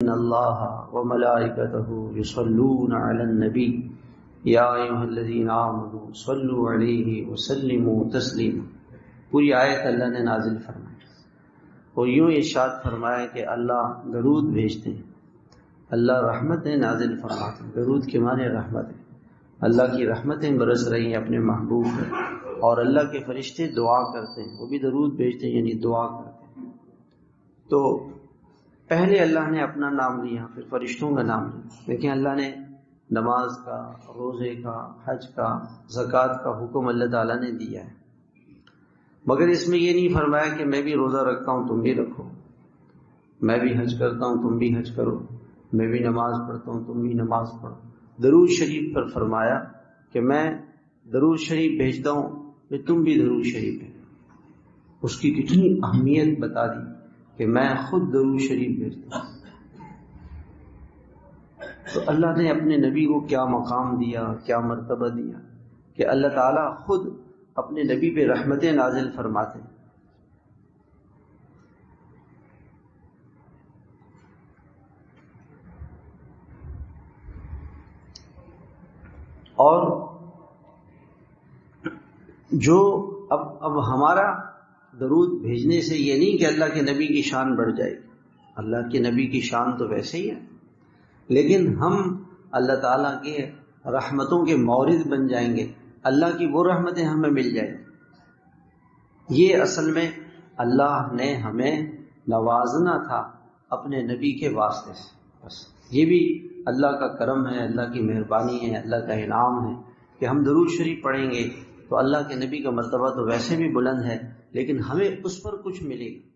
ان اللہ وملائکتہ یصلون علی النبی یا ایھا الذین آمنوا صلوا علیہ وسلموا تسلیما. پوری آیت اللہ نے نازل فرمائی اور یوں ارشاد فرمایا کہ اللہ درود بھیجتے ہیں، اللہ رحمتیں نازل فرماتے ہیں. درود کے معنی رحمت ہے. اللہ کی رحمتیں برس رہی ہیں اپنے محبوب پر، اور اللہ کے فرشتے دعا کرتے ہیں، وہ بھی درود بھیجتے ہیں یعنی دعا کرتے ہیں. تو پہلے اللہ نے اپنا نام لیا، پھر فرشتوں کا نام لیا. لیکن اللہ نے نماز کا، روزے کا، حج کا، زکوٰۃ کا حکم اللہ تعالیٰ نے دیا ہے، مگر اس میں یہ نہیں فرمایا کہ میں بھی روزہ رکھتا ہوں تم بھی رکھو، میں بھی حج کرتا ہوں تم بھی حج کرو، میں بھی نماز پڑھتا ہوں تم بھی نماز پڑھو. درود شریف پر فرمایا کہ میں درود شریف بھیجتا ہوں کہ تم بھی درود شریف بھیجو. اس کی کتنی اہمیت بتا دی کہ میں خود درود شریف بھیجتا ہوں. تو اللہ نے اپنے نبی کو کیا مقام دیا، کیا مرتبہ دیا کہ اللہ تعالیٰ خود اپنے نبی پہ رحمتیں نازل فرماتے ہیں. اور جو اب ہمارا درود بھیجنے سے یہ نہیں کہ اللہ کے نبی کی شان بڑھ جائے گی، اللہ کے نبی کی شان تو ویسے ہی ہے، لیکن ہم اللہ تعالیٰ کے رحمتوں کے مورد بن جائیں گے، اللہ کی وہ رحمتیں ہمیں مل جائیں گی. یہ اصل میں اللہ نے ہمیں نوازنا تھا اپنے نبی کے واسطے سے. بس یہ بھی اللہ کا کرم ہے، اللہ کی مہربانی ہے، اللہ کا انعام ہے کہ ہم درود شریف پڑھیں گے تو اللہ کے نبی کا مرتبہ تو ویسے بھی بلند ہے، لیکن ہمیں اس پر کچھ ملے گا.